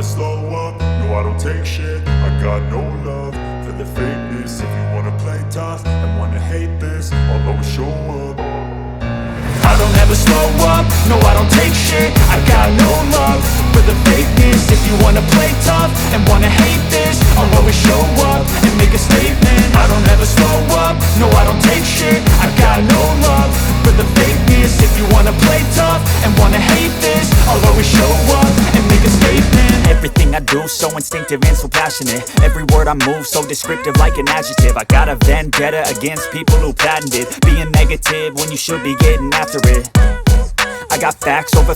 slow up, no I don't take shit. I got no love for the fakeness. If you wanna play tough and wanna hate this, I'll always show up. I don't ever slow up, no I don't take shit. I got no love for the fakeness. If you wanna play tough and wanna hate this, I'll always show up and make a statement. I don't ever slow up, no I don't take shit. I got no love for the fakeness. If you wanna play tough and wanna hate this, I'll always show up and make a statement. Everything I do so instinctive and so passionate. Every word I move so descriptive like an adjective. I got a vendetta against people who patented being negative when you should be getting after it. I got facts over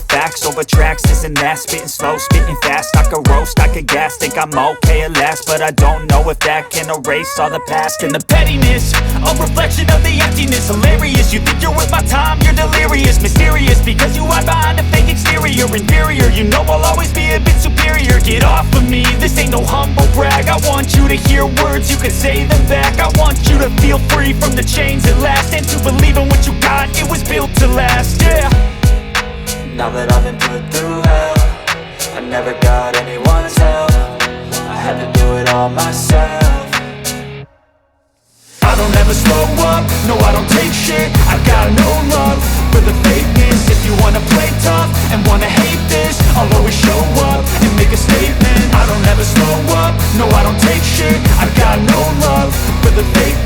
tracks, this and that. Spitting slow, spitting fast. I could roast, I could gas. Think I'm okay at last, but I don't know if that can erase all the past. And the pettiness, a reflection of the emptiness. Hilarious, you think you're worth my time, you're delirious. Mysterious, because you hide behind a fake exterior. Inferior, you know I'll always be a bit superior. Get off of me, this ain't no humble brag. I want you to hear words, you can say them back. I want you to feel free from the chains at last, and to believe in what you got, it was built to last, yeah. Now that I've been put through hell, I never got anyone's help. I had to do it all myself. I don't ever slow up, no I don't take shit. I got no love for the fake